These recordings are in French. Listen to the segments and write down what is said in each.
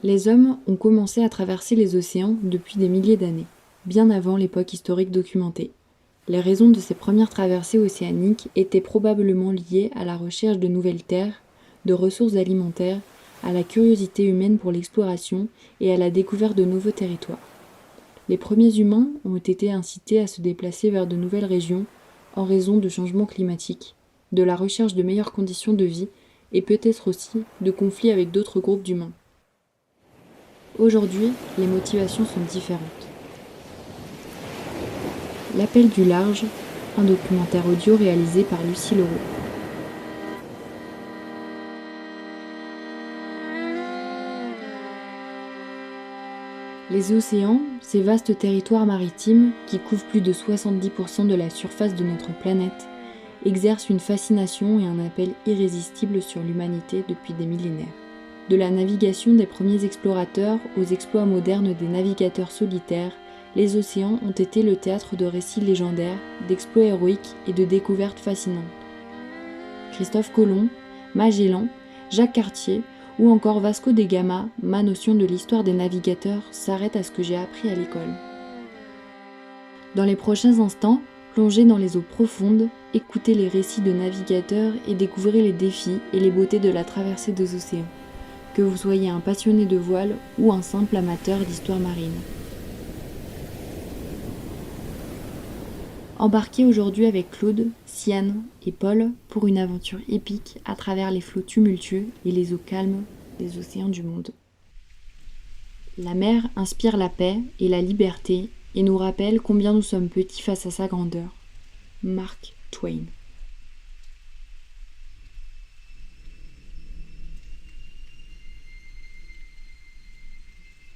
Les hommes ont commencé à traverser les océans depuis des milliers d'années, bien avant l'époque historique documentée. Les raisons de ces premières traversées océaniques étaient probablement liées à la recherche de nouvelles terres, de ressources alimentaires, à la curiosité humaine pour l'exploration et à la découverte de nouveaux territoires. Les premiers humains ont été incités à se déplacer vers de nouvelles régions en raison de changements climatiques, de la recherche de meilleures conditions de vie et peut-être aussi de conflits avec d'autres groupes d'humains. Aujourd'hui, les motivations sont différentes. L'appel du large, un documentaire audio réalisé par Lucie Leroux. Les océans, ces vastes territoires maritimes qui couvrent plus de 70% de la surface de notre planète, exercent une fascination et un appel irrésistible sur l'humanité depuis des millénaires. De la navigation des premiers explorateurs aux exploits modernes des navigateurs solitaires, les océans ont été le théâtre de récits légendaires, d'exploits héroïques et de découvertes fascinantes. Christophe Colomb, Magellan, Jacques Cartier ou encore Vasco da Gama, ma notion de l'histoire des navigateurs s'arrête à ce que j'ai appris à l'école. Dans les prochains instants, plongez dans les eaux profondes, écoutez les récits de navigateurs et découvrez les défis et les beautés de la traversée des océans, que vous soyez un passionné de voile ou un simple amateur d'histoire marine. Embarquez aujourd'hui avec Claude, Siane et Paul pour une aventure épique à travers les flots tumultueux et les eaux calmes des océans du monde. La mer inspire la paix et la liberté et nous rappelle combien nous sommes petits face à sa grandeur. Mark Twain.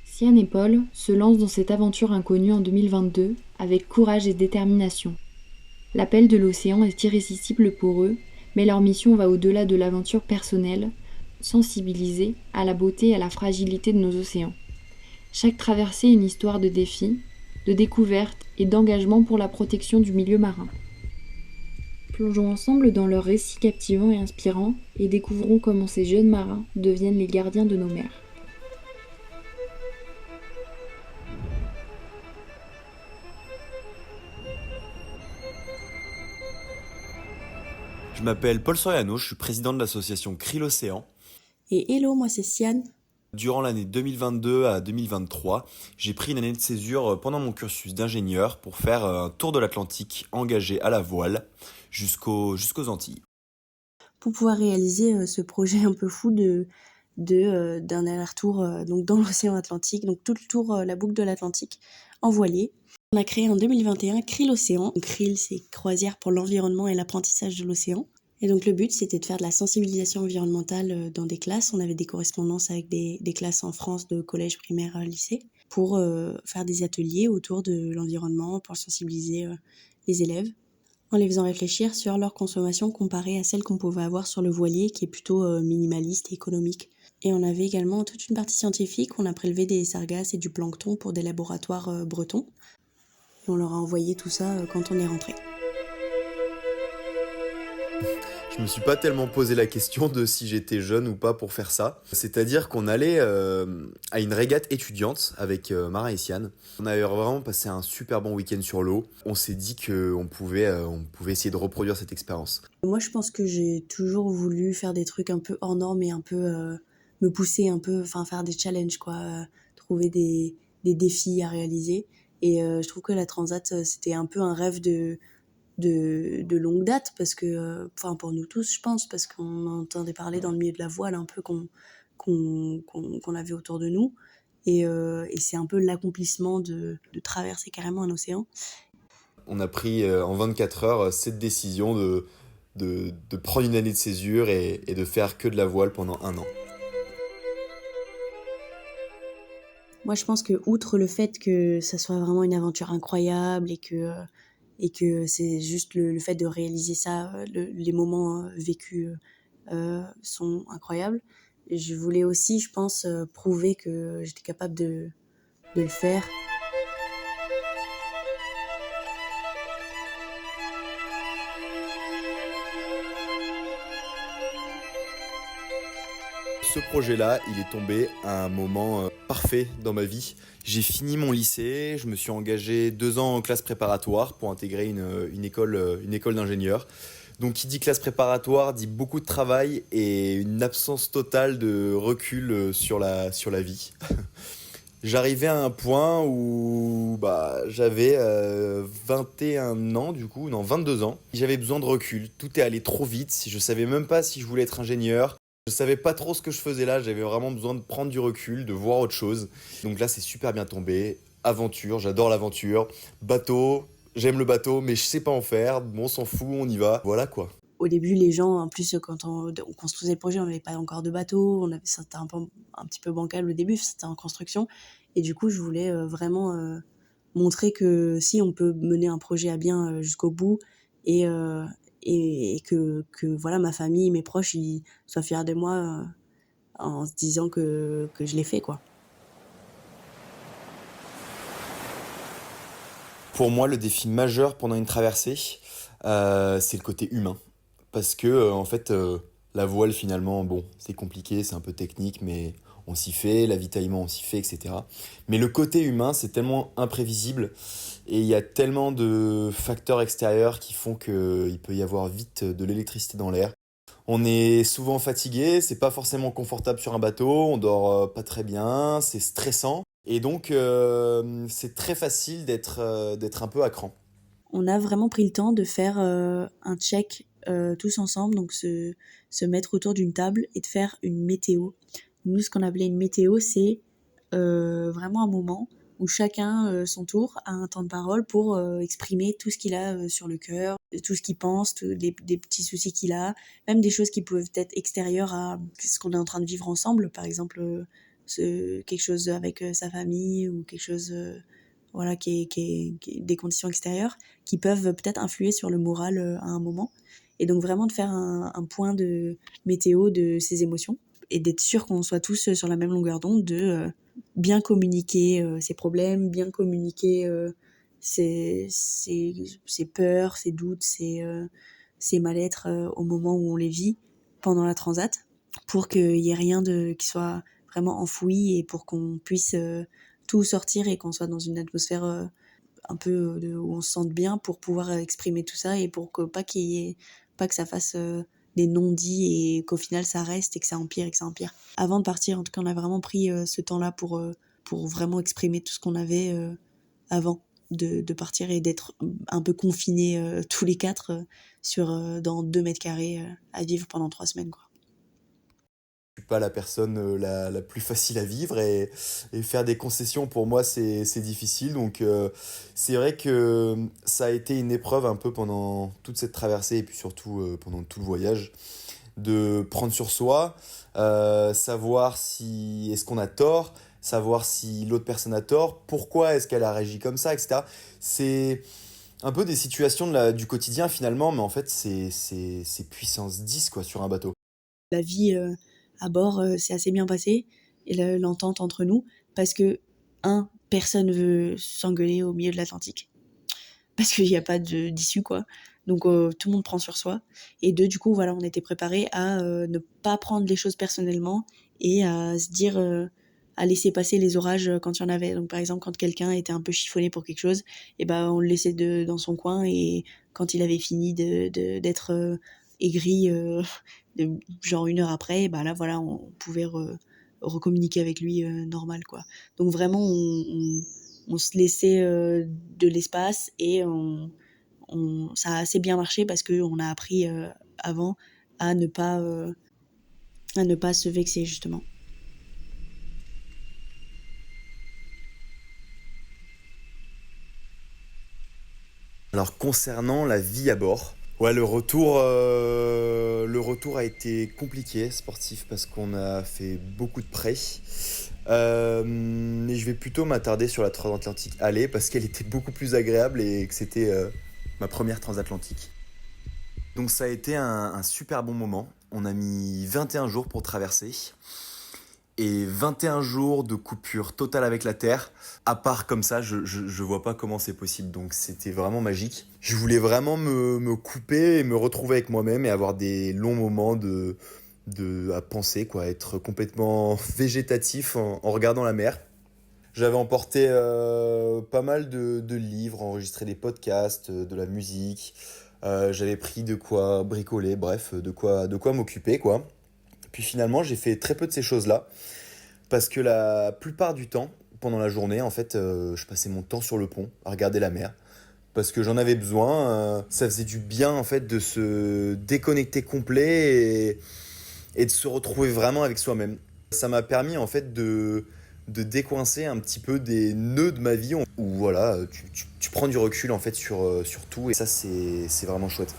Siane et Paul se lancent dans cette aventure inconnue en 2022 avec courage et détermination. L'appel de l'océan est irrésistible pour eux, mais leur mission va au-delà de l'aventure personnelle, sensibiliser à la beauté et à la fragilité de nos océans. Chaque traversée est une histoire de défi, de découverte et d'engagement pour la protection du milieu marin. Plongeons ensemble dans leurs récits captivants et inspirants et découvrons comment ces jeunes marins deviennent les gardiens de nos mers. Je m'appelle Paul Soriano, je suis président de l'association CRI l'Océan. Et hello, moi c'est Siane. Durant l'année 2022 à 2023, j'ai pris une année de césure pendant mon cursus d'ingénieur pour faire un tour de l'Atlantique engagé à la voile jusqu'aux Antilles. Pour pouvoir réaliser ce projet un peu fou d'un aller-retour donc dans l'océan Atlantique, donc tout le tour, la boucle de l'Atlantique en voilier. On a créé en 2021 CRI l'Océan. CRIL, c'est Croisière pour l'environnement et l'apprentissage de l'océan. Et donc le but, c'était de faire de la sensibilisation environnementale dans des classes. On avait des correspondances avec des classes en France de collège, primaire, lycée, pour faire des ateliers autour de l'environnement, pour sensibiliser les élèves, en les faisant réfléchir sur leur consommation comparée à celle qu'on pouvait avoir sur le voilier, qui est plutôt minimaliste et économique. Et on avait également toute une partie scientifique. On a prélevé des sargasses et du plancton pour des laboratoires bretons. Et on leur a envoyé tout ça quand on est rentré. Je me suis pas tellement posé la question de si j'étais jeune ou pas pour faire ça. C'est-à-dire qu'on allait à une régate étudiante avec Mara et Siane. On avait vraiment passé un super bon week-end sur l'eau. On s'est dit qu'on pouvait essayer de reproduire cette expérience. Moi, je pense que j'ai toujours voulu faire des trucs un peu hors normes et un peu me pousser un peu, enfin faire des challenges, quoi, trouver des défis à réaliser. Et je trouve que la Transat, c'était un peu un rêve de longue date, parce que, enfin pour nous tous, je pense, parce qu'on entendait parler dans le milieu de la voile un peu qu'on avait autour de nous. Et c'est un peu l'accomplissement de traverser carrément un océan. On a pris en 24 heures cette décision de prendre une année de césure et de faire que de la voile pendant un an. Moi, je pense que, outre le fait que ça soit vraiment une aventure incroyable et que c'est juste le fait de réaliser ça, les moments vécus sont incroyables, je voulais aussi, je pense, prouver que j'étais capable de le faire. Ce projet-là, il est tombé à un moment parfait dans ma vie. J'ai fini mon lycée, je me suis engagé 2 ans en classe préparatoire pour intégrer une école d'ingénieur. Donc qui dit classe préparatoire dit beaucoup de travail et une absence totale de recul sur la vie. J'arrivais à un point où j'avais 21 ans, du coup, non 22 ans. J'avais besoin de recul, tout est allé trop vite, je savais même pas si je voulais être ingénieur. Je savais pas trop ce que je faisais là, j'avais vraiment besoin de prendre du recul, de voir autre chose. Donc là, c'est super bien tombé. Aventure, j'adore l'aventure. Bateau, j'aime le bateau, mais je sais pas en faire. Bon, on s'en fout, on y va. Voilà quoi. Au début, les gens, en plus, quand on construisait le projet, on n'avait pas encore de bateau, c'était un petit peu bancal au début, c'était en construction. Et du coup, je voulais vraiment montrer que si on peut mener un projet à bien jusqu'au bout et, et que voilà, ma famille, mes proches, ils soient fiers de moi en se disant que je l'ai fait, quoi. Pour moi, le défi majeur pendant une traversée, c'est le côté humain. Parce que, la voile, finalement, bon, c'est compliqué, c'est un peu technique, mais on s'y fait, l'avitaillement, on s'y fait, etc. Mais le côté humain, c'est tellement imprévisible et il y a tellement de facteurs extérieurs qui font qu'il peut y avoir vite de l'électricité dans l'air. On est souvent fatigué, c'est pas forcément confortable sur un bateau, on dort pas très bien, c'est stressant. Et donc, c'est très facile d'être un peu à cran. On a vraiment pris le temps de faire un check tous ensemble, donc se mettre autour d'une table et de faire une météo. Nous, ce qu'on appelait une météo, c'est vraiment un moment où chacun, son tour, a un temps de parole pour exprimer tout ce qu'il a sur le cœur, tout ce qu'il pense, des petits soucis qu'il a, même des choses qui peuvent être extérieures à ce qu'on est en train de vivre ensemble, par exemple quelque chose avec sa famille ou quelque chose voilà, qui est des conditions extérieures qui peuvent peut-être influer sur le moral à un moment. Et donc vraiment de faire un point de météo de ses émotions et d'être sûr qu'on soit tous sur la même longueur d'onde, de bien communiquer ses problèmes, bien communiquer ses peurs, ses doutes, ses mal-être au moment où on les vit pendant la transat, pour qu'il y ait rien qui soit vraiment enfoui et pour qu'on puisse tout sortir et qu'on soit dans une atmosphère un peu où on se sente bien pour pouvoir exprimer tout ça et pour que pas que ça fasse des non-dits et qu'au final ça reste et que ça empire et que ça empire. Avant de partir, en tout cas, on a vraiment pris ce temps-là pour vraiment exprimer tout ce qu'on avait avant de partir et d'être un peu confinés tous les quatre dans 2 mètres carrés à vivre pendant 3 semaines, quoi. Je suis pas la personne la plus facile à vivre et faire des concessions pour moi c'est difficile. Donc c'est vrai que ça a été une épreuve un peu pendant toute cette traversée et puis surtout pendant tout le voyage de prendre sur soi, savoir si est-ce qu'on a tort, savoir si l'autre personne a tort, pourquoi est-ce qu'elle a réagi comme ça, etc. C'est un peu des situations du quotidien finalement, mais en fait c'est puissance 10 quoi sur un bateau. La vie à bord s'est assez bien passée et l'entente entre nous parce que personne veut s'engueuler au milieu de l'Atlantique parce qu'il n'y a pas d'issue, quoi. Donc tout le monde prend sur soi. Et deux, du coup, voilà, on était préparés à ne pas prendre les choses personnellement et à se dire, à laisser passer les orages quand il y en avait. Donc par exemple, quand quelqu'un était un peu chiffonné pour quelque chose, et ben on le laissait dans son coin et quand il avait fini d'être aigri, genre 1 heure après, et ben là voilà, on pouvait recommuniquer avec lui normal, quoi. Donc vraiment, on se laissait de l'espace et ça a assez bien marché parce qu'on a appris avant à ne pas se vexer, justement. Alors concernant la vie à bord, ouais, le retour a été compliqué sportif parce qu'on a fait beaucoup de près. Mais je vais plutôt m'attarder sur la transatlantique aller parce qu'elle était beaucoup plus agréable et que c'était ma première transatlantique. Donc ça a été un super bon moment. On a mis 21 jours pour traverser. Et 21 jours de coupure totale avec la Terre. À part comme ça, je vois pas comment c'est possible. Donc c'était vraiment magique. Je voulais vraiment me couper et me retrouver avec moi-même et avoir des longs moments de à penser, quoi, être complètement végétatif en regardant la mer. J'avais emporté pas mal de livres, enregistré des podcasts, de la musique. J'avais pris de quoi bricoler, bref, de quoi m'occuper, quoi. Puis finalement, j'ai fait très peu de ces choses-là, parce que la plupart du temps, pendant la journée, en fait, je passais mon temps sur le pont, à regarder la mer, parce que j'en avais besoin. Ça faisait du bien, en fait, de se déconnecter complet et de se retrouver vraiment avec soi-même. Ça m'a permis, en fait, de décoincer un petit peu des nœuds de ma vie, où voilà, tu prends du recul, en fait, sur tout, et ça, c'est vraiment chouette.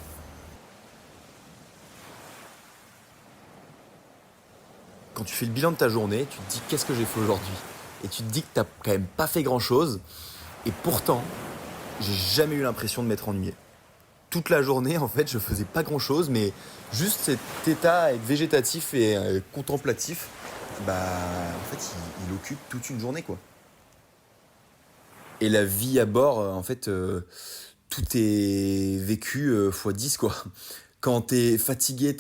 Quand tu fais le bilan de ta journée, tu te dis qu'est-ce que j'ai fait aujourd'hui? Et tu te dis que t'as quand même pas fait grand-chose, et pourtant, j'ai jamais eu l'impression de m'être ennuyé. Toute la journée, en fait, je faisais pas grand-chose, mais juste cet état végétatif et contemplatif, bah, en fait, il occupe toute une journée, quoi. Et la vie à bord, en fait, tout est vécu fois 10, quoi. Quand t'es fatigué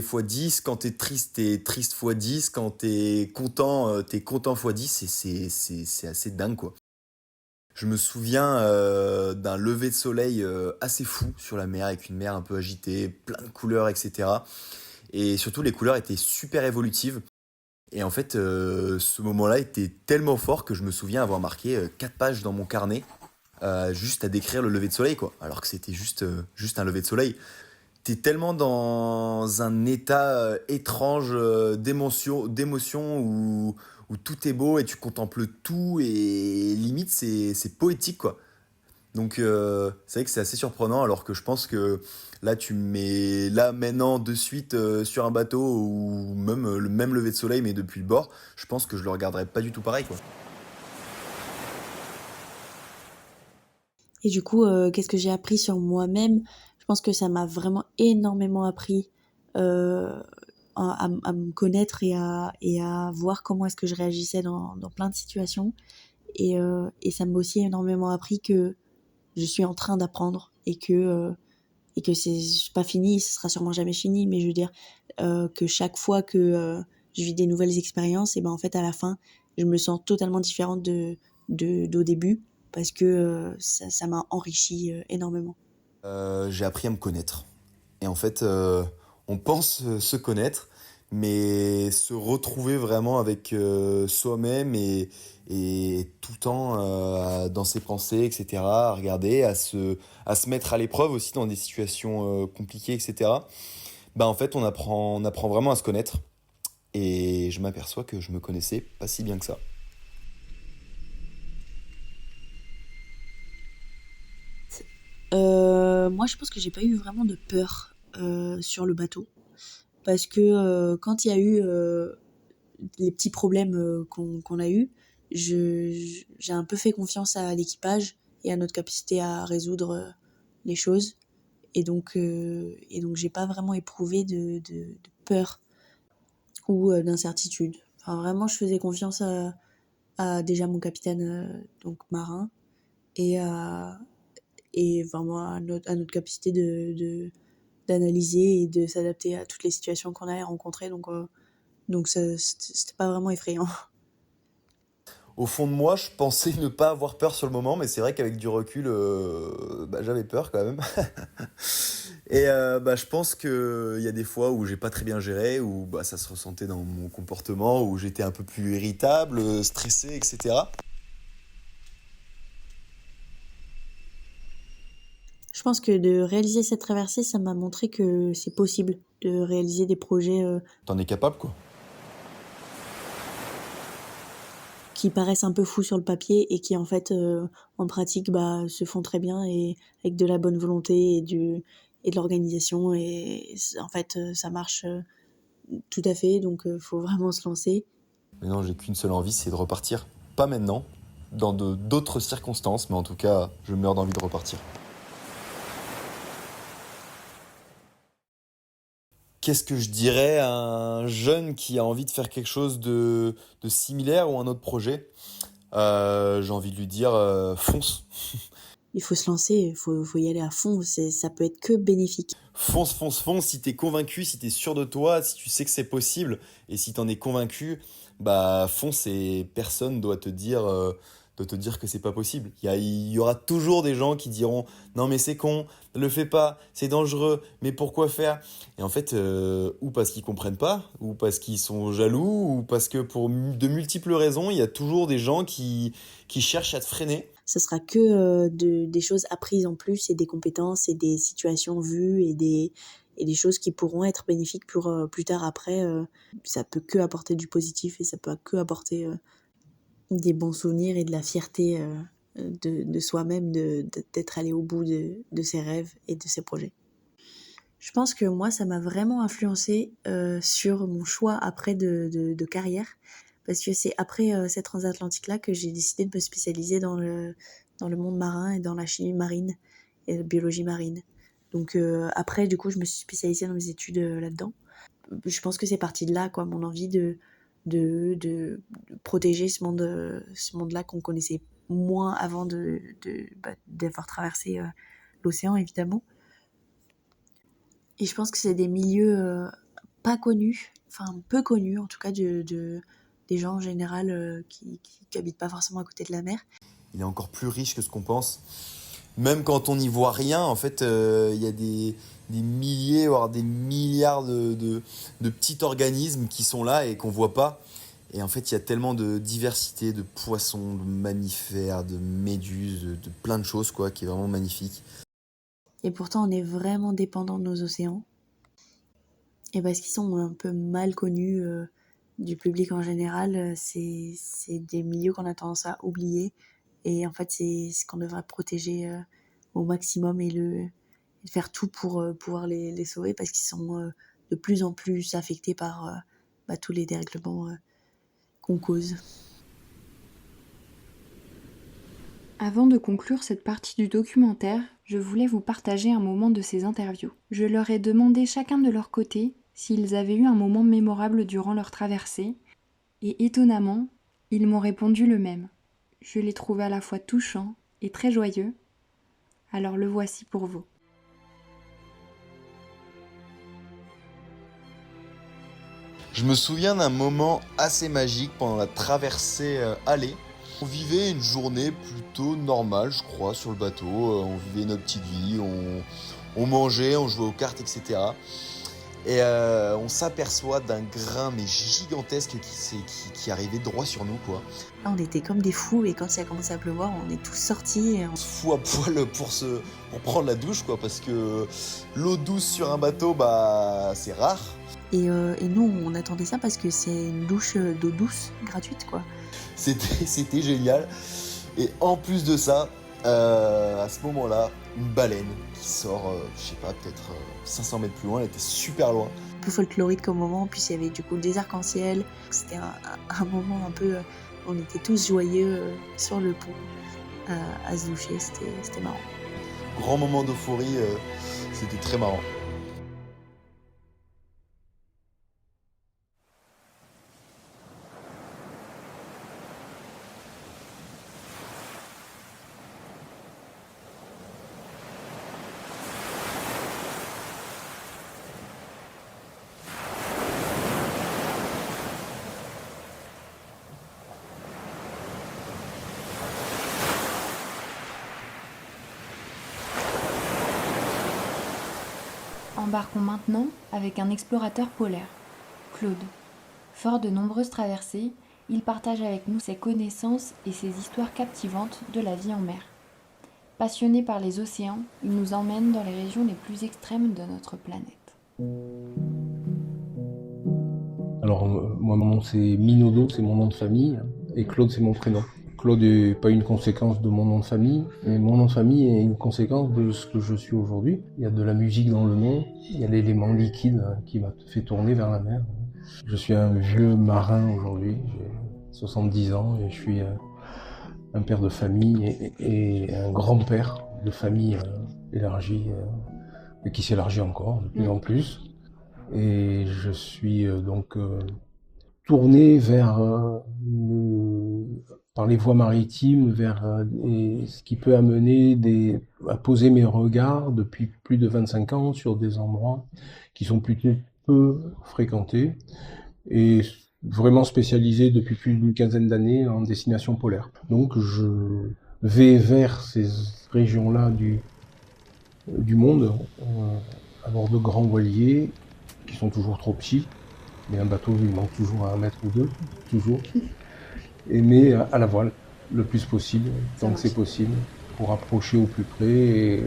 fois 10. Quand t'es triste fois 10. Quand t'es content fois 10. Et c'est assez dingue, quoi. Je me souviens d'un lever de soleil assez fou sur la mer, avec une mer un peu agitée, plein de couleurs, etc. Et surtout, les couleurs étaient super évolutives. Et en fait, ce moment-là était tellement fort que je me souviens avoir marqué 4 pages dans mon carnet, juste à décrire le lever de soleil, quoi. Alors que c'était juste un lever de soleil. T'es tellement dans un état étrange d'émotion où tout est beau et tu contemples tout, et limite c'est poétique, quoi. Donc c'est vrai que c'est assez surprenant, alors que je pense que là tu me mets là maintenant de suite sur un bateau, ou même le même lever de soleil mais depuis le bord, je pense que je le regarderais pas du tout pareil, quoi. Et du coup, qu'est-ce que j'ai appris sur moi-même? Je pense que ça m'a vraiment énormément appris euh, à me connaître et à voir comment est-ce que je réagissais dans plein de situations. Et ça m'a aussi énormément appris que je suis en train d'apprendre et que c'est pas fini, ce sera sûrement jamais fini, mais je veux dire que chaque fois que je vis des nouvelles expériences, et ben en fait à la fin, je me sens totalement différente d'au début parce que ça m'a enrichi énormément. J'ai appris à me connaître. Et en fait, on pense se connaître, mais se retrouver vraiment avec soi-même, et tout le temps dans ses pensées, etc., à regarder, à se mettre à l'épreuve aussi dans des situations compliquées, etc. Bah, en fait, on apprend vraiment à se connaître. Et je m'aperçois que je me connaissais pas si bien que ça. Moi, je pense que j'ai pas eu vraiment de peur sur le bateau parce que quand il y a eu les petits problèmes qu'on a eu, j'ai un peu fait confiance à l'équipage et à notre capacité à résoudre les choses. Et donc j'ai pas vraiment éprouvé de peur ou d'incertitude. Enfin, vraiment, je faisais confiance à déjà mon capitaine, donc marin, et vraiment à notre capacité d'analyser et de s'adapter à toutes les situations qu'on allait rencontrer. Donc c'était pas vraiment effrayant. Au fond de moi, je pensais ne pas avoir peur sur le moment, mais c'est vrai qu'avec du recul, bah, j'avais peur quand même. Et bah, je pense qu'il y a des fois où j'ai pas très bien géré, où bah, ça se ressentait dans mon comportement, où j'étais un peu plus irritable, stressé, etc. Je pense que de réaliser cette traversée, ça m'a montré que c'est possible de réaliser des projets T'en es capable, quoi. qui paraissent un peu fous sur le papier et qui en fait en pratique bah, se font très bien et avec de la bonne volonté et de l'organisation et en fait ça marche tout à fait, donc faut vraiment se lancer. Maintenant, j'ai qu'une seule envie, c'est de repartir. Pas maintenant, dans d'autres circonstances, mais en tout cas, je meurs d'envie de repartir. Qu'est-ce que je dirais à un jeune qui a envie de faire quelque chose de similaire, ou un autre projet? J'ai envie de lui dire fonce. il faut se lancer, faut y aller à fond, ça peut être que bénéfique. Fonce, fonce, fonce, si t'es convaincu, si t'es sûr de toi, si tu sais que c'est possible, et si t'en es convaincu, bah fonce et personne doit te dire que c'est pas possible. Il y aura toujours des gens qui diront non mais c'est con, ne le fais pas, c'est dangereux, mais pourquoi faire? Et en fait, ou parce qu'ils comprennent pas, ou parce qu'ils sont jaloux, ou parce que de multiples raisons, il y a toujours des gens qui cherchent à te freiner. Ça sera que des choses apprises en plus et des compétences et des situations vues et des choses qui pourront être bénéfiques pour plus tard après. Ça peut que apporter du positif et ça peut que apporter des bons souvenirs et de la fierté de soi-même d'être allé au bout de ses rêves et de ses projets. Je pense que moi, ça m'a vraiment influencé sur mon choix après de carrière. Parce que c'est après cette transatlantique-là que j'ai décidé de me spécialiser dans le monde marin et dans la chimie marine et la biologie marine. Donc après, du coup, je me suis spécialisée dans mes études là-dedans. Je pense que c'est parti de là, quoi, mon envie de protéger ce monde-là qu'on connaissait moins avant d'avoir traversé l'océan, évidemment. Et je pense que c'est des milieux pas connus, enfin peu connus en tout cas des gens en général qui habitent pas forcément à côté de la mer. Il est encore plus riche que ce qu'on pense. Même quand on n'y voit rien, en fait, il y a des milliers, voire des milliards de petits organismes qui sont là et qu'on voit pas. Et en fait, il y a tellement de diversité de poissons, de mammifères, de méduses, de plein de choses, quoi, qui est vraiment magnifique. Et pourtant, on est vraiment dépendant de nos océans. Et parce qu'ils sont un peu mal connus du public en général, c'est des milieux qu'on a tendance à oublier. Et en fait, c'est ce qu'on devrait protéger au maximum et faire tout pour pouvoir les sauver parce qu'ils sont de plus en plus affectés par tous les dérèglements qu'on cause. Avant de conclure cette partie du documentaire, je voulais vous partager un moment de ces interviews. Je leur ai demandé chacun de leur côté s'ils avaient eu un moment mémorable durant leur traversée, et étonnamment, ils m'ont répondu le même. Je l'ai trouvé à la fois touchant et très joyeux, alors le voici pour vous. Je me souviens d'un moment assez magique pendant la traversée aller. On vivait une journée plutôt normale, je crois, sur le bateau. On vivait notre petite vie, on mangeait, on jouait aux cartes, etc. Et on s'aperçoit d'un grain mais gigantesque qui arrivait droit sur nous, quoi. On était comme des fous et quand ça a commencé à pleuvoir, on est tous sortis. On se fout à poil pour prendre la douche, quoi, parce que l'eau douce sur un bateau, bah c'est rare. Et nous, on attendait ça parce que c'est une douche d'eau douce gratuite, quoi. C'était génial. Et en plus de ça, à ce moment-là, une baleine qui sort, je sais pas, peut-être 500 mètres plus loin, elle était super loin. Un peu folklorique comme moment, puis il y avait du coup des arcs-en-ciel. C'était un moment un peu... on était tous joyeux sur le pont à se doucher, c'était marrant. Grand moment d'euphorie, c'était très marrant. Embarquons maintenant avec un explorateur polaire, Claude. Fort de nombreuses traversées, il partage avec nous ses connaissances et ses histoires captivantes de la vie en mer. Passionné par les océans, il nous emmène dans les régions les plus extrêmes de notre planète. Alors, moi, mon nom c'est Minaudot, c'est mon nom de famille, et Claude c'est mon prénom. Claude n'est pas une conséquence de mon nom de famille, mais mon nom de famille est une conséquence de ce que je suis aujourd'hui. Il y a de la musique dans le nom, il y a l'élément liquide qui m'a fait tourner vers la mer. Je suis un vieux marin aujourd'hui, j'ai 70 ans et je suis un père de famille et un grand-père de famille élargie, et qui s'élargit encore de plus en plus. Et je suis donc tourné vers par les voies maritimes vers ce qui peut amener à poser mes regards depuis plus de 25 ans sur des endroits qui sont plutôt peu fréquentés et vraiment spécialisé depuis plus d'une quinzaine d'années en destination polaire. Donc je vais vers ces régions-là du monde à bord de grands voiliers qui sont toujours trop petits, mais un bateau il manque toujours à 1 mètre ou 2, toujours. Mais à la voile, le plus possible, tant que c'est possible, pour approcher au plus près et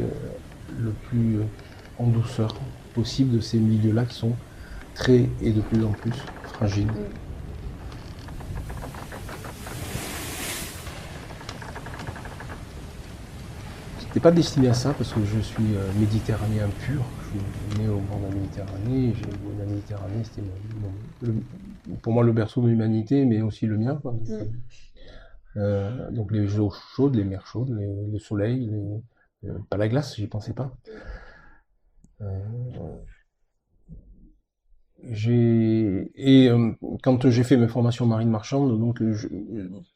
le plus en douceur possible de ces milieux-là qui sont très et de plus en plus fragiles. J'étais pas destiné à ça parce que je suis méditerranéen pur. Je suis né au bord de la Méditerranée. La Méditerranée, c'était pour moi le berceau de l'humanité, mais aussi le mien, quoi. Donc les eaux chaudes, les mers chaudes, le soleil, pas la glace, j'y pensais pas. Quand j'ai fait mes formations marine marchande, donc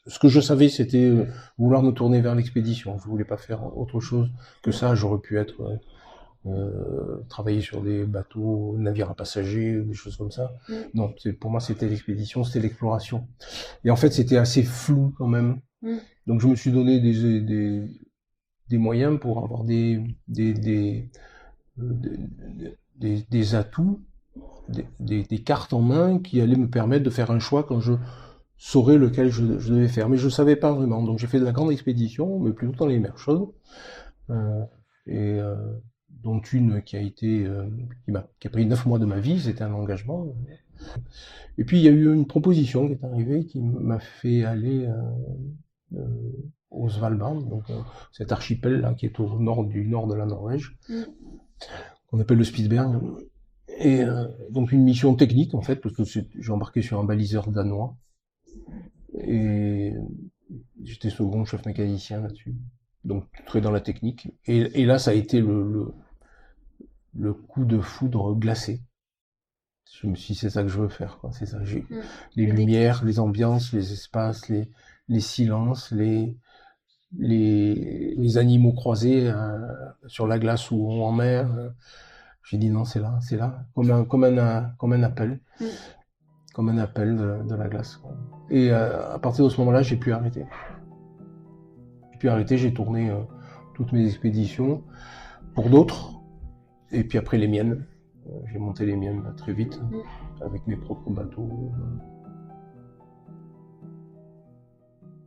ce que je savais, c'était vouloir me tourner vers l'expédition. Je voulais pas faire autre chose que ça. J'aurais pu être travailler sur des bateaux, navires à passagers, des choses comme ça. Non, pour moi, c'était l'expédition, c'était l'exploration. Et en fait, c'était assez flou quand même. Donc, je me suis donné des moyens pour avoir des atouts, des cartes en main qui allaient me permettre de faire un choix quand je saurais lequel je devais faire. Mais je ne savais pas vraiment. Donc, j'ai fait de la grande expédition, mais plutôt dans les mers chaudes. Dont une qui a pris 9 mois de ma vie, c'était un engagement. Et puis il y a eu une proposition qui est arrivée qui m'a fait aller au Svalbard, donc cet archipel là qui est au nord de la Norvège, qu'on appelle le Spitsberg. Et donc une mission technique en fait, parce que j'ai embarqué sur un baliseur danois et j'étais second chef mécanicien là-dessus, donc très dans la technique. Et là ça a été le coup de foudre glacé. Je me suis dit, c'est ça que je veux faire, quoi. C'est ça. Les lumières, les ambiances, les espaces, les silences, les animaux croisés sur la glace ou en mer. J'ai dit non, c'est là, comme un appel, comme un appel de la glace, quoi. Et à partir de ce moment-là, j'ai pu arrêter. J'ai tourné toutes mes expéditions pour d'autres. Et puis après les miennes, j'ai monté les miennes très vite, avec mes propres bateaux.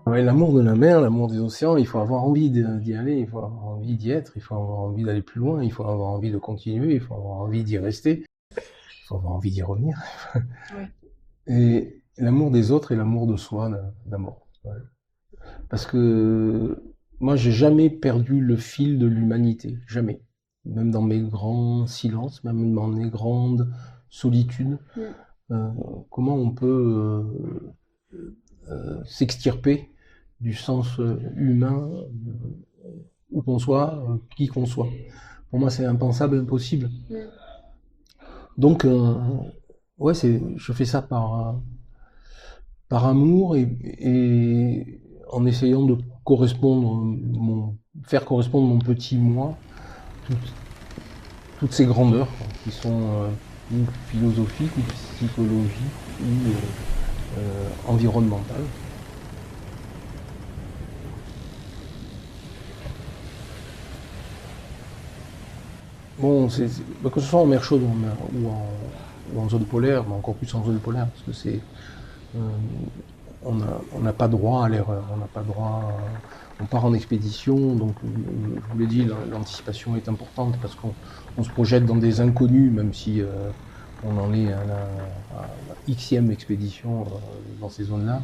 Ouais, l'amour de la mer, l'amour des océans, il faut avoir envie d'y aller, il faut avoir envie d'y être, il faut avoir envie d'aller plus loin, il faut avoir envie de continuer, il faut avoir envie d'y rester, il faut avoir envie d'y revenir. Ouais. Et l'amour des autres et l'amour de soi, d'abord. Ouais. Parce que moi, j'ai jamais perdu le fil de l'humanité, jamais. Même dans mes grands silences, même dans mes grandes solitudes, comment on peut s'extirper du sens humain, où qu'on soit, qui qu'on soit. Pour moi, c'est impensable, impossible. Donc, ouais, je fais ça par amour et en essayant de faire correspondre mon petit moi, toutes ces grandeurs qui sont ou philosophiques, ou psychologiques, ou environnementales. Bon, que ce soit en mer chaude ou en zone polaire, mais encore plus en zone polaire, parce que on n'a pas droit à l'erreur, on n'a pas droit on part en expédition, donc je vous l'ai dit, l'anticipation est importante parce qu'on se projette dans des inconnus, même si on en est à la xème expédition dans ces zones-là.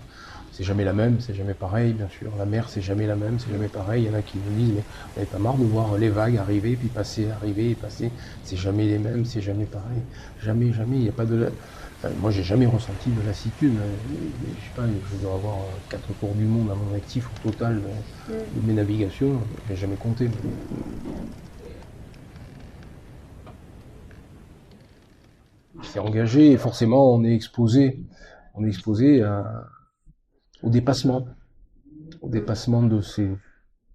C'est jamais la même, c'est jamais pareil, bien sûr. La mer, c'est jamais la même, c'est jamais pareil. Il y en a qui me disent, mais vous n'avez pas marre de voir les vagues arriver, puis passer, arriver et passer. C'est jamais les mêmes, c'est jamais pareil. Jamais, il n'y a pas de... Enfin, moi, j'ai jamais ressenti de lassitude. Je sais pas, je dois avoir 4 tours du monde à mon actif au total de mes navigations. Je n'ai jamais compté. C'est engagé et forcément, on est exposé au dépassement. au dépassement de ses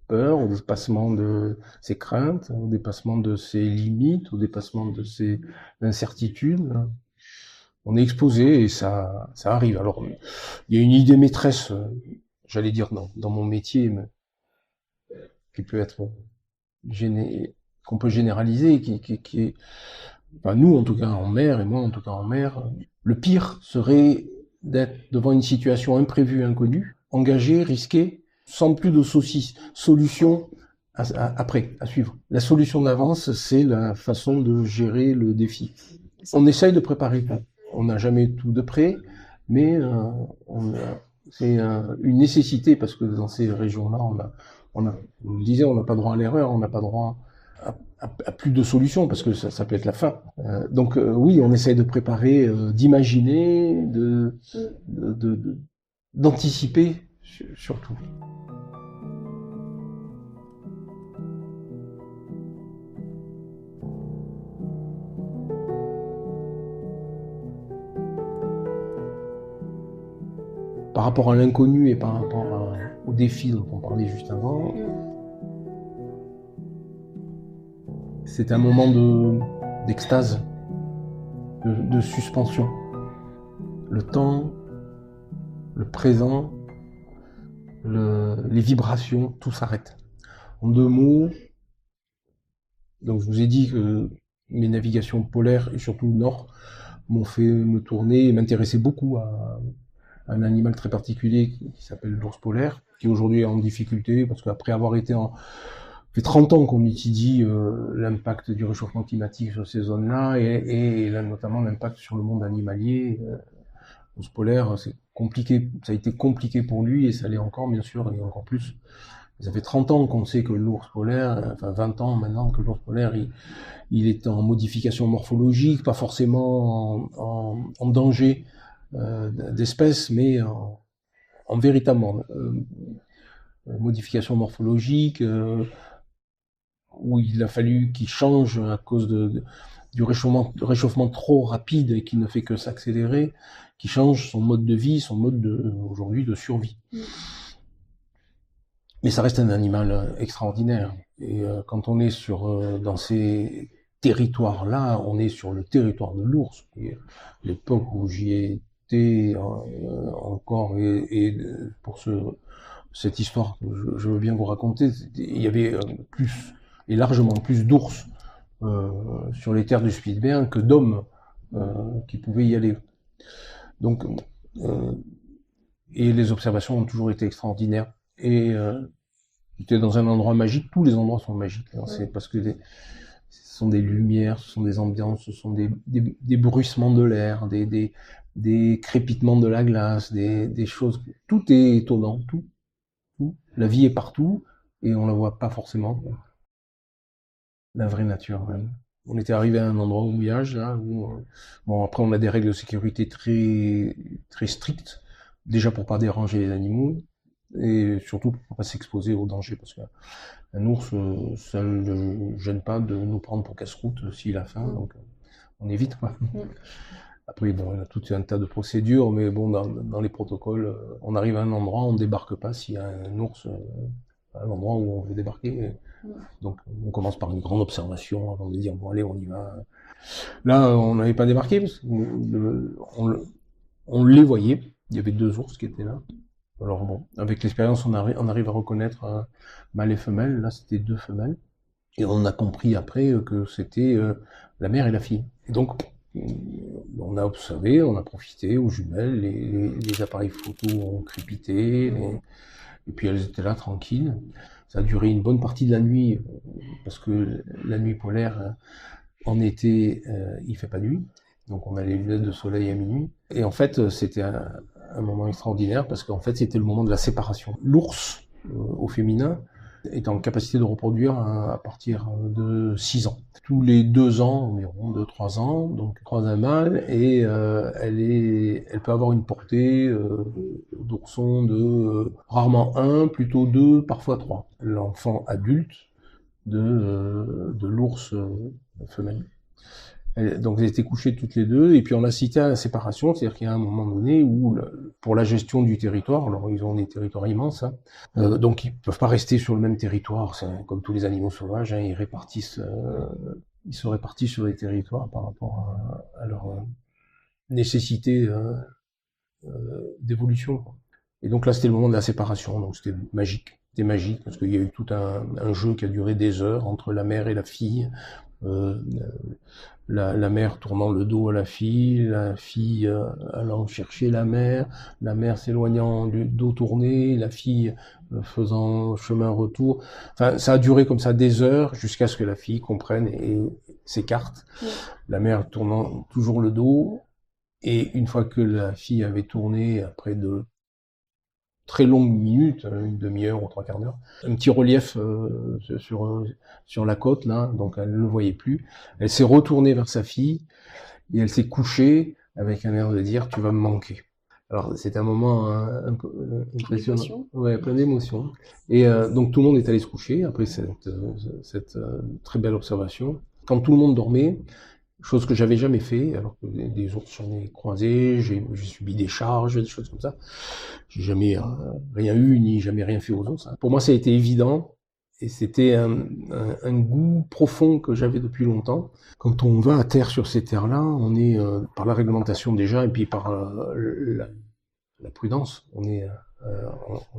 peurs, au dépassement de ses craintes, au dépassement de ses limites, au dépassement de ses incertitudes. On est exposé et ça arrive. Alors, il y a une idée maîtresse, j'allais dire dans mon métier, mais qui peut être qu'on peut généraliser, qui est, enfin, nous en tout cas en mer, et moi en tout cas en mer, le pire serait d'être devant une situation imprévue, inconnue, engagée, risquée, sans plus de solution après, à suivre. La solution d'avance, c'est la façon de gérer le défi. On essaye de préparer. On n'a jamais tout de près, mais c'est une nécessité parce que dans ces régions-là, on me disait, on n'a pas droit à l'erreur, on n'a pas droit à plus de solutions parce que ça peut être la fin. Donc oui, on essaye de préparer, d'imaginer, d'anticiper surtout. Par rapport à l'inconnu et par rapport au défi dont on parlait juste avant, c'est un moment d'extase, de suspension. Le temps, le présent, les vibrations, tout s'arrête. En 2 mots, donc je vous ai dit que mes navigations polaires et surtout nord m'ont fait me tourner et m'intéresser beaucoup à un animal très particulier qui s'appelle l'ours polaire, qui aujourd'hui est en difficulté parce qu'après avoir été fait 30 ans qu'on étudie l'impact du réchauffement climatique sur ces zones-là et là, notamment l'impact sur le monde animalier. L'ours polaire, c'est compliqué, ça a été compliqué pour lui et ça l'est encore, bien sûr, et encore plus. Ça fait 30 ans qu'on sait que l'ours polaire, enfin 20 ans maintenant que l'ours polaire, il est en modification morphologique, pas forcément en danger d'espèces, mais en véritable modification morphologique, où il a fallu qu'il change à cause du réchauffement trop rapide et qui ne fait que s'accélérer, qu'il change son mode de vie, son mode aujourd'hui de survie. Mais ça reste un animal extraordinaire. Et quand on est dans ces territoires-là, on est sur le territoire de l'ours. L'époque où j'y étais encore, et pour cette histoire que je veux bien vous raconter, il y avait largement plus d'ours sur les terres du Spitzberg que d'hommes qui pouvaient y aller. Donc, et les observations ont toujours été extraordinaires. Et j'étais dans un endroit magique. Tous les endroits sont magiques. Hein, c'est parce que ce sont des lumières, ce sont des ambiances, ce sont des bruissements de l'air, des crépitements de la glace, des choses. Tout est étonnant. Tout. La vie est partout et on la voit pas forcément. La vraie nature, même. On était arrivé à un endroit au mouillage, là, où, bon, après on a des règles de sécurité très, très strictes, déjà pour pas déranger les animaux, et surtout pour pas s'exposer au danger, parce qu'un ours, ça ne le gêne pas de nous prendre pour casse-croûte s'il a faim, donc on évite, quoi. Après, bon, il y a tout un tas de procédures, mais bon, dans les protocoles, on arrive à un endroit, on ne débarque pas s'il y a un ours à l'endroit où on veut débarquer. Donc, on commence par une grande observation avant de dire, bon, allez, on y va. Là, on n'avait pas débarqué, parce on les voyait. Il y avait 2 ours qui étaient là. Alors bon, avec l'expérience, on arrive à reconnaître mâle et femelle. Là, c'était 2 femelles. Et on a compris après que c'était la mère et la fille. Et donc, on a observé, on a profité aux jumelles, les appareils photo ont crépité, et puis elles étaient là tranquilles. Ça a duré une bonne partie de la nuit, parce que la nuit polaire, en été, il fait pas nuit, donc on a les lunettes de soleil à minuit. Et en fait, c'était un moment extraordinaire, parce qu'en fait, c'était le moment de la séparation. L'ours, au féminin, est en capacité de reproduire à partir de 6 ans. Tous les 2 ans, environ 2-3 ans, donc 3 un mâle, et elle peut avoir une portée d'ourson de rarement 1, plutôt 2, parfois 3. L'enfant adulte de l'ours femelle. Donc elles étaient couchées toutes les deux, et puis on a cité à la séparation, c'est-à-dire qu'il y a un moment donné où, pour la gestion du territoire, alors ils ont des territoires immenses, hein, donc ils peuvent pas rester sur le même territoire, c'est comme tous les animaux sauvages, hein, ils se répartissent sur les territoires par rapport à leur nécessité d'évolution. Et donc là c'était le moment de la séparation, donc c'était magique. C'était magique parce qu'il y a eu tout un jeu qui a duré des heures entre la mère et la fille. La mère tournant le dos à la fille allant chercher la mère s'éloignant du dos tourné, la fille faisant chemin retour. Enfin, ça a duré comme ça des heures jusqu'à ce que la fille comprenne et s'écarte. Ouais. La mère tournant toujours le dos, et une fois que la fille avait tourné, après de très longues minutes, une demi-heure ou 3/4 d'heure, un petit relief sur la côte, là, donc elle ne le voyait plus. Elle s'est retournée vers sa fille et elle s'est couchée avec un air de dire « tu vas me manquer ». Alors c'était un moment un peu impressionnant, ouais, plein d'émotions. Et donc tout le monde est allé se coucher après cette très belle observation. Quand tout le monde dormait, chose que j'avais jamais fait, alors que des ours j'en ai croisé, j'ai subi des charges, des choses comme ça. J'ai jamais rien eu, ni jamais rien fait aux ours. Pour moi, ça a été évident, et c'était un goût profond que j'avais depuis longtemps. Quand on va à terre sur ces terres-là, on est, par la réglementation déjà, et puis par la prudence, on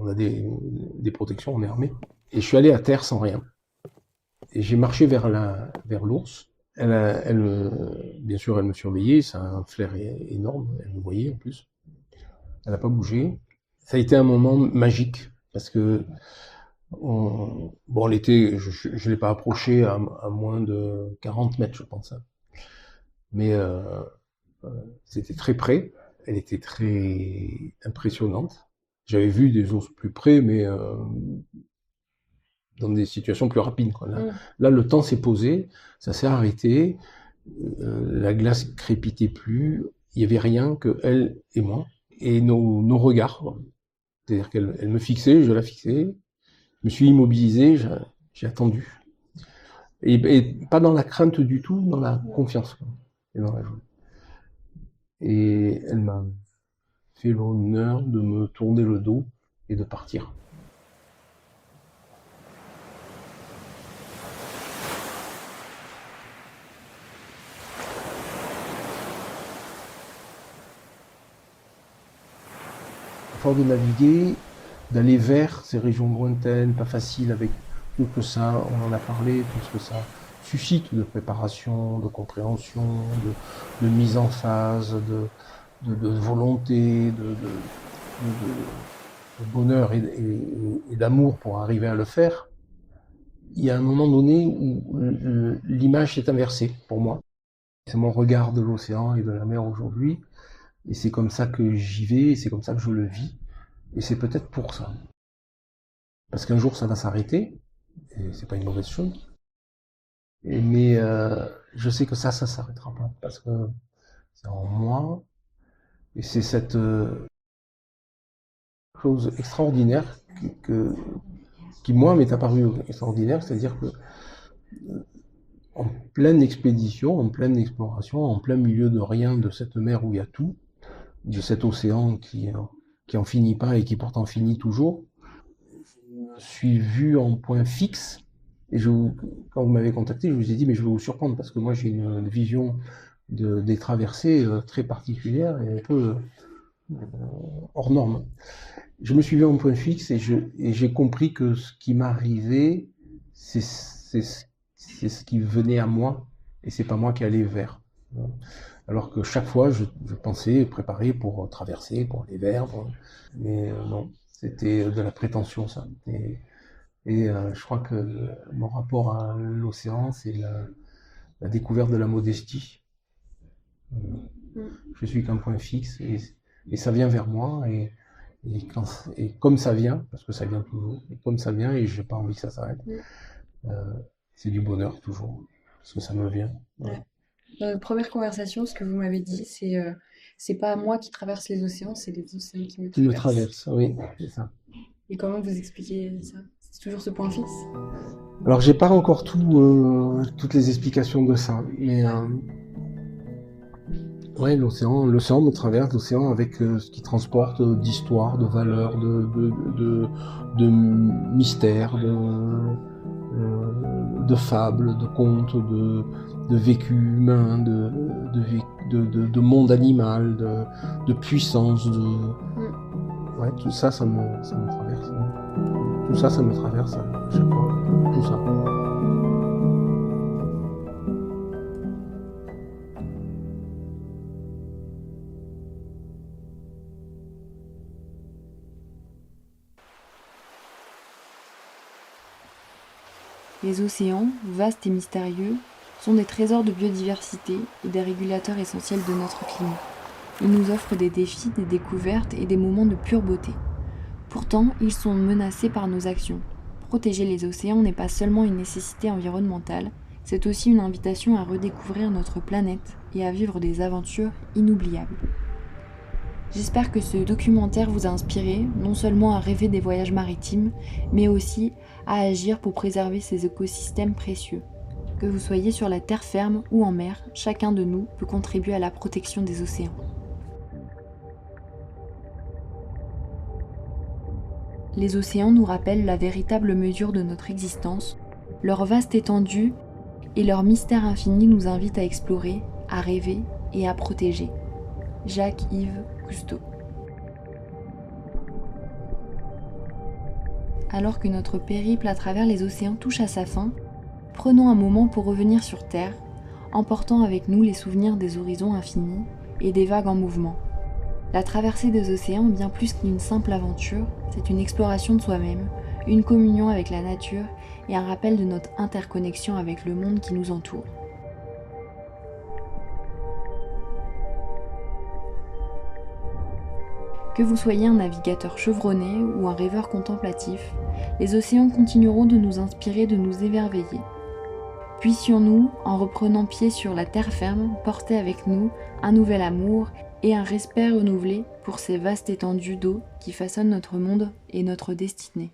a des protections, on est armé. Et je suis allé à terre sans rien. Et j'ai marché vers l'ours. Bien sûr, elle me surveillait, ça a un flair énorme, elle me voyait en plus. Elle n'a pas bougé. Ça a été un moment magique, parce que l'été, je l'ai pas approché à moins de 40 mètres, je pense. Mais c'était très près, elle était très impressionnante. J'avais vu des ours plus près, mais dans des situations plus rapides, quoi. Là, le temps s'est posé, ça s'est arrêté, la glace crépitait plus, il y avait rien que elle et moi, et nos regards, quoi. C'est-à-dire qu'elle me fixait, je la fixais, je me suis immobilisé, j'ai attendu. Et pas dans la crainte du tout, dans la confiance, quoi. Et dans la joie. Et elle m'a fait l'honneur de me tourner le dos et de partir. De naviguer, d'aller vers ces régions lointaines, pas faciles, avec tout ce que ça, on en a parlé, tout ce que ça suscite de préparation, de compréhension, de mise en phase, de volonté, de bonheur et d'amour pour arriver à le faire. Il y a un moment donné où l'image s'est inversée pour moi. C'est mon regard de l'océan et de la mer aujourd'hui. Et c'est comme ça que j'y vais, et c'est comme ça que je le vis. Et c'est peut-être pour ça. Parce qu'un jour, ça va s'arrêter, et c'est pas une mauvaise chose. Mais je sais que ça s'arrêtera pas, parce que c'est en moi, et c'est cette chose extraordinaire qui moi, m'est apparue extraordinaire, c'est-à-dire que en pleine expédition, en pleine exploration, en plein milieu de rien, de cette mer où il y a tout, de cet océan qui en finit pas et qui pourtant finit toujours, je me suis vu en point fixe. Et quand vous m'avez contacté, je vous ai dit, mais je vais vous surprendre, parce que moi j'ai une vision des traversées très particulière et un peu hors norme. Je me suis vu en point fixe et j'ai compris que ce qui m'arrivait, c'est ce qui venait à moi, et c'est pas moi qui allais vers. Alors que chaque fois, je pensais préparer pour traverser, pour aller vers, mais non, c'était de la prétention, ça. Et je crois que mon rapport à l'océan, c'est la découverte de la modestie. Je suis qu'un point fixe, et ça vient vers moi, et comme ça vient, parce que ça vient toujours, et comme ça vient, et j'ai pas envie que ça s'arrête, c'est du bonheur toujours, parce que ça me vient. Ouais. Dans notre première conversation, ce que vous m'avez dit, c'est pas moi qui traverse les océans, c'est les océans qui me traversent. Qui me traversent, oui, c'est ça. Et comment vous expliquez ça? C'est toujours ce point fixe? Alors j'ai pas encore toutes les explications de ça, mais Ouais, l'océan me traverse, l'océan avec ce qu'il transporte d'histoire, de valeurs, de mystères, de fables, de contes, de vécu humain, de monde animal, de puissance, ouais, tout ça, ça me traverse. Tout ça, ça me traverse à chaque fois. Tout ça. Les océans, vastes et mystérieux, sont des trésors de biodiversité et des régulateurs essentiels de notre climat. Ils nous offrent des défis, des découvertes et des moments de pure beauté. Pourtant, ils sont menacés par nos actions. Protéger les océans n'est pas seulement une nécessité environnementale, c'est aussi une invitation à redécouvrir notre planète et à vivre des aventures inoubliables. J'espère que ce documentaire vous a inspiré, non seulement à rêver des voyages maritimes, mais aussi à agir pour préserver ces écosystèmes précieux. Que vous soyez sur la terre ferme ou en mer, chacun de nous peut contribuer à la protection des océans. Les océans nous rappellent la véritable mesure de notre existence, leur vaste étendue et leur mystère infini nous invitent à explorer, à rêver et à protéger. Jacques-Yves Cousteau. Alors que notre périple à travers les océans touche à sa fin, prenons un moment pour revenir sur Terre, emportant avec nous les souvenirs des horizons infinis et des vagues en mouvement. La traversée des océans, bien plus qu'une simple aventure, c'est une exploration de soi-même, une communion avec la nature et un rappel de notre interconnexion avec le monde qui nous entoure. Que vous soyez un navigateur chevronné ou un rêveur contemplatif, les océans continueront de nous inspirer, de nous émerveiller. Puissions-nous, en reprenant pied sur la terre ferme, porter avec nous un nouvel amour et un respect renouvelé pour ces vastes étendues d'eau qui façonnent notre monde et notre destinée.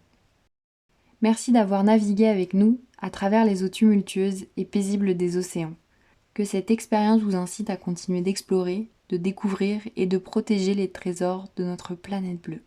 Merci d'avoir navigué avec nous à travers les eaux tumultueuses et paisibles des océans. Que cette expérience vous incite à continuer d'explorer, de découvrir et de protéger les trésors de notre planète bleue.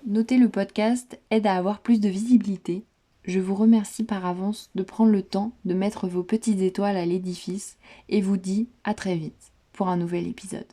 Noter le podcast aide à avoir plus de visibilité. Je vous remercie par avance de prendre le temps de mettre vos petites étoiles à l'édifice et vous dis à très vite pour un nouvel épisode.